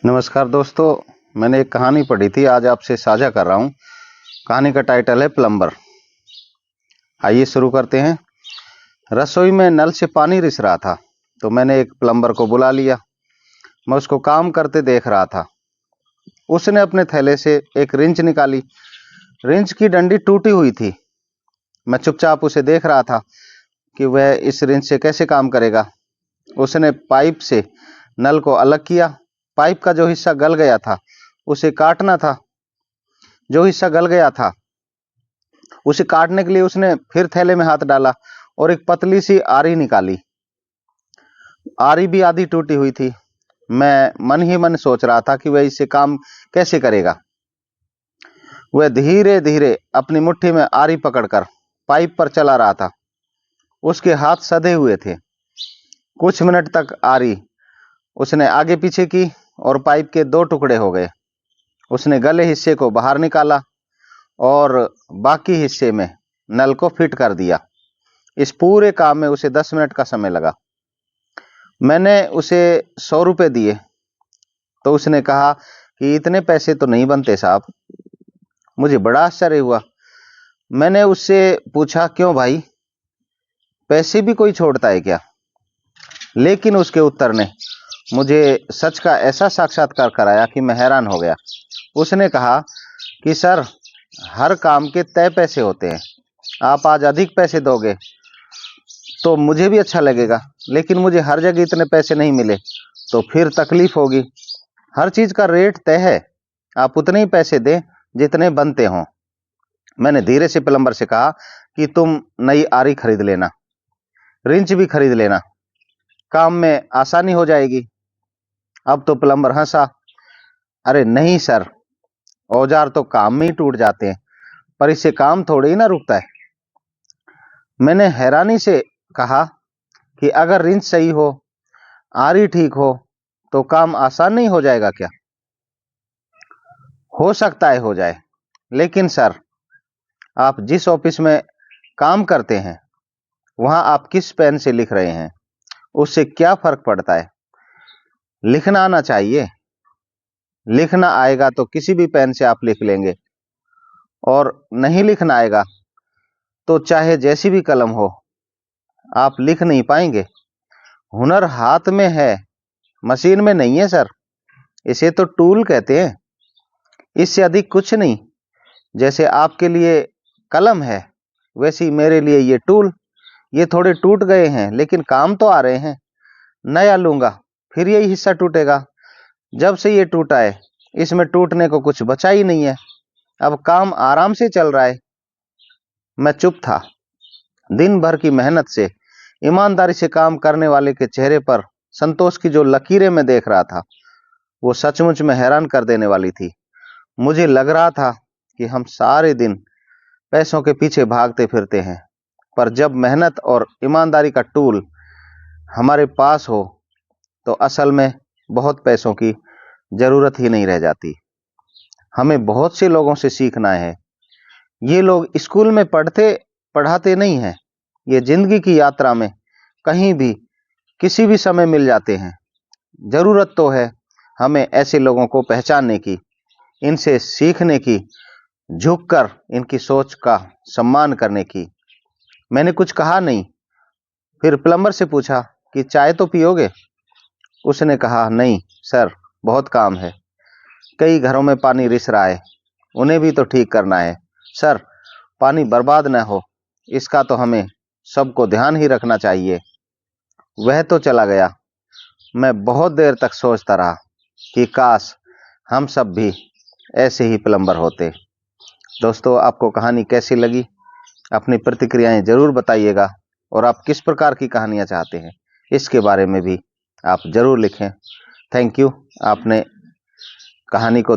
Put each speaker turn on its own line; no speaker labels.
नमस्कार दोस्तों, मैंने एक कहानी पढ़ी थी, आज आपसे साझा कर रहा हूँ। कहानी का टाइटल है प्लम्बर। आइए शुरू करते हैं। रसोई में नल से पानी रिस रहा था तो मैंने एक प्लम्बर को बुला लिया। मैं उसको काम करते देख रहा था। उसने अपने थैले से एक रिंच निकाली। रिंच की डंडी टूटी हुई थी। मैं चुपचाप उसे देख रहा था कि वह इस रिंच से कैसे काम करेगा। उसने पाइप से नल को अलग किया। पाइप का जो हिस्सा गल गया था उसे काटना था। जो हिस्सा गल गया था उसे काटने के लिए उसने फिर थैले में हाथ डाला और एक पतली सी आरी निकाली। आरी भी आधी टूटी हुई थी। मैं मन ही मन सोच रहा था कि वह इससे काम कैसे करेगा। वह धीरे धीरे अपनी मुट्ठी में आरी पकड़कर पाइप पर चला रहा था। उसके हाथ सधे हुए थे। कुछ मिनट तक आरी उसने आगे पीछे की और पाइप के दो टुकड़े हो गए। उसने गले हिस्से को बाहर निकाला और बाकी हिस्से में नल को फिट कर दिया। इस पूरे काम में उसे 10 मिनट का समय लगा। मैंने उसे 100 रुपए दिए तो उसने कहा कि इतने पैसे तो नहीं बनते साहब। मुझे बड़ा आश्चर्य हुआ। मैंने उससे पूछा, क्यों भाई, पैसे भी कोई छोड़ता है क्या? लेकिन उसके उत्तर ने मुझे सच का ऐसा साक्षात्कार कराया कि मैं हैरान हो गया। उसने कहा कि सर, हर काम के तय पैसे होते हैं। आप आज अधिक पैसे दोगे तो मुझे भी अच्छा लगेगा, लेकिन मुझे हर जगह इतने पैसे नहीं मिले तो फिर तकलीफ होगी। हर चीज का रेट तय है। आप उतने ही पैसे दें जितने बनते हों। मैंने धीरे से प्लम्बर से कहा कि तुम नई आरी खरीद लेना, रिंच भी खरीद लेना, काम में आसानी हो जाएगी। अब तो प्लम्बर हंसा। अरे नहीं सर, औजार तो काम में ही टूट जाते हैं, पर इससे काम थोड़े ही ना रुकता है। मैंने हैरानी से कहा कि अगर रिंच सही हो, आरी ठीक हो, तो काम आसान नहीं हो जाएगा क्या? हो सकता है हो जाए, लेकिन सर, आप जिस ऑफिस में काम करते हैं वहां आप किस पेन से लिख रहे हैं, उससे क्या फर्क पड़ता है? लिखना आना चाहिए। लिखना आएगा तो किसी भी पेन से आप लिख लेंगे, और नहीं लिखना आएगा तो चाहे जैसी भी कलम हो, आप लिख नहीं पाएंगे। हुनर हाथ में है, मशीन में नहीं है सर। इसे तो टूल कहते हैं। इससे अधिक कुछ नहीं। जैसे आपके लिए कलम है, वैसी मेरे लिए ये टूल। ये थोड़े टूट गए हैं लेकिन काम तो आ रहे हैं। नया लूंगा फिर यही हिस्सा टूटेगा। जब से ये टूटा है इसमें टूटने को कुछ बचा ही नहीं है। अब काम आराम से चल रहा है। मैं चुप था। दिन भर की मेहनत से, ईमानदारी से काम करने वाले के चेहरे पर संतोष की जो लकीरें मैं देख रहा था, वो सचमुच में हैरान कर देने वाली थी। मुझे लग रहा था कि हम सारे दिन पैसों के पीछे भागते फिरते हैं, पर जब मेहनत और ईमानदारी का टूल हमारे पास हो तो असल में बहुत पैसों की जरूरत ही नहीं रह जाती। हमें बहुत से लोगों से सीखना है। ये लोग स्कूल में पढ़ाते नहीं हैं। ये जिंदगी की यात्रा में कहीं भी किसी भी समय मिल जाते हैं। जरूरत तो है हमें ऐसे लोगों को पहचानने की, इनसे सीखने की, झुककर इनकी सोच का सम्मान करने की। मैंने कुछ कहा नहीं। फिर प्लम्बर से पूछा कि चाय तो पियोगे? उसने कहा, नहीं सर, बहुत काम है। कई घरों में पानी रिस रहा है, उन्हें भी तो ठीक करना है। सर, पानी बर्बाद न हो, इसका तो हमें सबको ध्यान ही रखना चाहिए। वह तो चला गया। मैं बहुत देर तक सोचता रहा कि काश हम सब भी ऐसे ही प्लम्बर होते। दोस्तों, आपको कहानी कैसी लगी? अपनी प्रतिक्रियाएं जरूर बताइएगा, और आप किस प्रकार की कहानियां चाहते हैं इसके बारे में भी आप जरूर लिखें। Thank you. आपने कहानी को